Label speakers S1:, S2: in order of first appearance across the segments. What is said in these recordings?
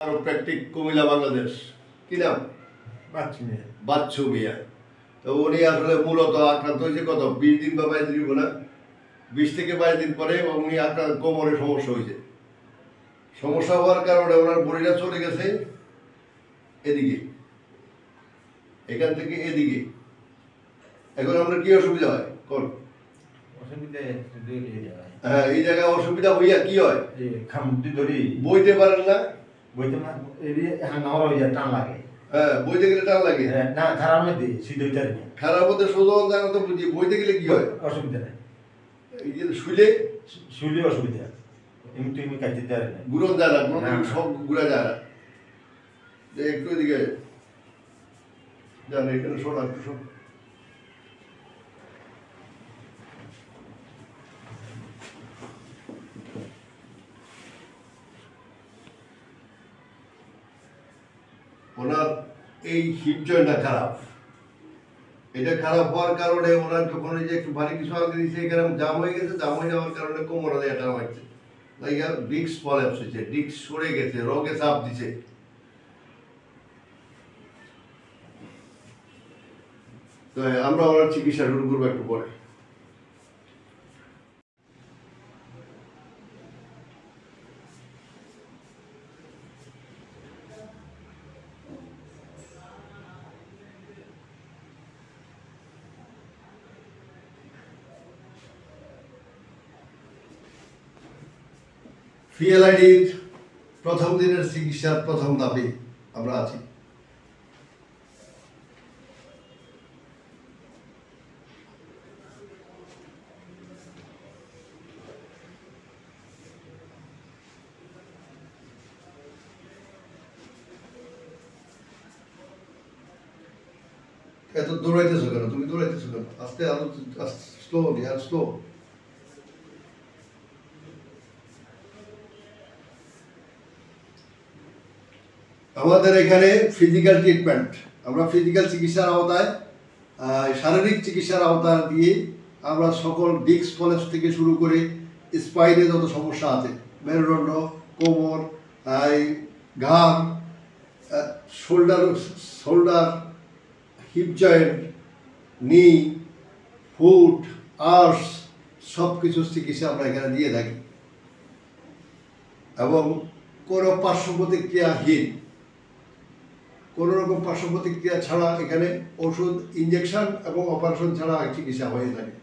S1: চিরপ্র্যাকটিক কুমিল্লা বাংলাদেশ। কি নাম? বাচ্চু মিয়া। তো উনি আসলে মূলত আক্রান্ত হয়েছে কত 20 দিন বা 22 দিন না, 20 থেকে 22 দিন পরে উনি আক্রান্ত, কোমরে সমস্যা হয়েছে। সমস্যা হওয়ার কারণে ওনার বডিটা চলে গেছে এদিকে, এখান থেকে এদিকে। এখন আপনার কি অসুবিধা হয়? কোন হ্যাঁ, এই জায়গায় অসুবিধা হইয়া কি হয়? বইতে পারেন না?
S2: টান লাগে।
S1: হ্যাঁ, বইতে গেলে টান লাগে।
S2: না, খারাপ মধ্যে সিদ্ধ
S1: খারাপ মধ্যে সোজা জানা তো বুঝি, বইতে গেলে কি হয়?
S2: অসুবিধা নেই।
S1: এই যে শুলে
S2: অসুবিধা এমনি কাটতে যায় না,
S1: গুড়ন যায় না, সব ঘুরা যায় না। একটু এদিকে যান, এখানে শোনা একটু শোন। ওনার এই হিপ জয়েন্টটা খারাপ। এটা খারাপ হওয়ার কারণে ওনার যখন এই যে একটু ভারী কিছু আগে দিয়েছে, এখানে জাম হয়ে গেছে, জাম হয়ে যাওয়ার কারণে কোমরে এটা হচ্ছে ডিস্ক প্রলাপস হয়েছে, ডিস্ক সরে গেছে, রগে চাপ দিছে। তো আমরা ওনার চিকিৎসা শুরু করবো একটু পরে। ফিএলআইডির প্রথম দিনের চিকিৎসার প্রথম ধাপে আমরা আছি। এত দৌড়াইতেছো কেন? তুমি দৌড়াইতেছো কেন? আস্তে আরো স্লো, আর স্লো। আমাদের এখানে ফিজিক্যাল ট্রিটমেন্ট, আমরা ফিজিক্যাল চিকিৎসার আওতায়, শারীরিক চিকিৎসার আওতায় দিয়ে আমরা সকল ডিস্ক প্রলাপস থেকে শুরু করে স্পাইনে যত সমস্যা আছে, মেরুদণ্ড, কোমর, ঘাড়, শোল্ডার, হিপ জয়েন্ট, নি, ফুট, আর্স, সব কিছুর চিকিৎসা আমরা এখানে দিয়ে থাকি এবং কোনো পার্শ্ব প্রতিক্রিয়াহীন, কোনো রকম পার্শ্ব প্রতিক্রিয়া ছাড়া এখানে ওষুধ, ইঞ্জেকশন এবং অপারেশন ছাড়া চিকিৎসা হয়ে থাকে।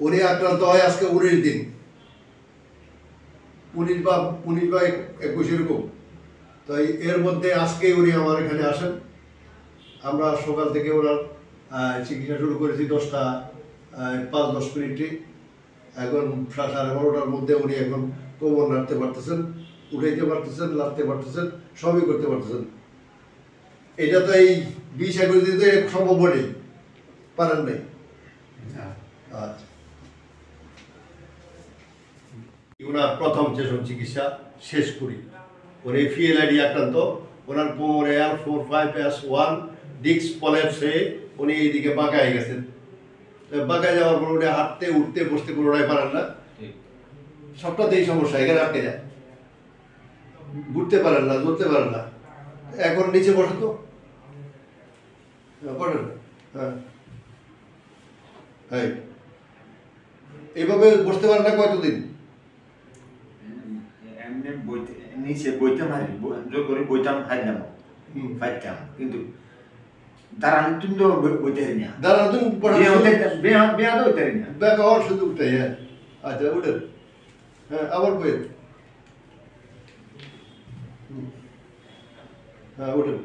S1: উনি আক্রান্ত হয় আজকে 19 দিন, 19 বা 21 এরকম। তাই এর মধ্যে আজকে উনি আমার এখানে আসেন। আমরা সকাল থেকে ওনার চিকিৎসা শুরু করেছি 10টা 5-10 মিনিটে। এখন 12:30টার মধ্যে উনি এখন কোমর নাড়তে পারতেছেন, উঠাইতে পারতেছেন, লাড়তে পারতেছেন, সবই করতে পারতেছেন। এটা তো এই 20-21 দিন তো সম্ভব নেই, পারেন নাই। আচ্ছা, ওনার প্রথম সেশন চিকিৎসা শেষ করি। ওর ফিএলআইডি আক্রান্ত, ওনার কোমরে L4-5S1 ডিস্ক প্রলাপস হয়ে উনি এইদিকে বাঁকায় গেছেন। বাঁকায় যাওয়ার পর উনি হাঁটতে, উঠতে, বসতে কোনোটাই পারেন না। সবটাতেই সমস্যা, এখানে আটকে যায়, ঘুরতে পারেন না, চলতে পারেন না। এখন নিচে বসে তো বসেন। হ্যাঁ, এইভাবে বসতে পারেন না কতদিন?
S2: নিচে বইতাম, বইতাম হাইলাম, ফাইতাম, কিন্তু দাঁড়ানো তুমি তো বইতে হারি না,
S1: দাঁড়ানো তুমি
S2: বেয়া তো বইতে হারি না,
S1: ব্যাক আবার শুধু উঠে। হ্যাঁ, আচ্ছা উঠেন। হ্যাঁ, আবার বইয়েন। হ্যাঁ, উঠেন।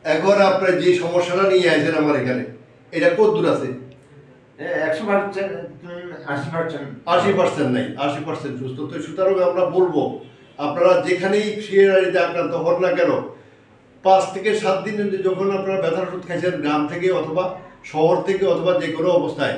S1: এখন আপনার যে সমস্যাটা নিয়ে আসেন আমার এখানে, এটা কত দূর আছে? 80% নাই, 80% সুস্থ। তো সুতরাং আমরা বলবো, আপনারা যেখানেই ফিএলআইডিতে আক্রান্ত হন না কেন, 5 থেকে 7 দিন যখন আপনারা ব্যথার ওষুধ খাইছেন গ্রাম থেকে অথবা শহর থেকে অথবা যে কোনো অবস্থায়,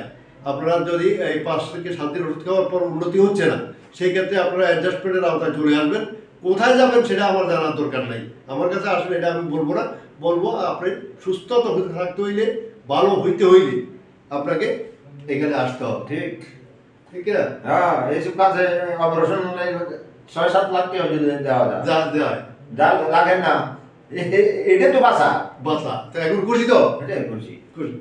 S1: আপনারা যদি এই 5 থেকে 7 দিন ওষুধ খাওয়ার পর উন্নতি হচ্ছে না, সেই ক্ষেত্রে আপনারা অ্যাডজাস্টমেন্টের আওতায় চলে আসবেন। কোথায় যাবেন সেটা আমার জানার দরকার নাই, আমার কাছে আসলে এটা আমি বলবো না। বলবো আপনি সুস্থ থাকতে হইলে, ভালো হইতে হইলে আপনাকে এখানে আসতে হবে।
S2: ঠিক।
S1: ঠিক না?
S2: হ্যাঁ এইসব কাজে অপারেশন 6-7 লাখ টাকা যদি দেওয়া যায়
S1: যা যায়
S2: যা লাগে না এটা তো বাঁচা
S1: বাসা তো এখন খুশি তো
S2: এটাই খুশি
S1: খুশি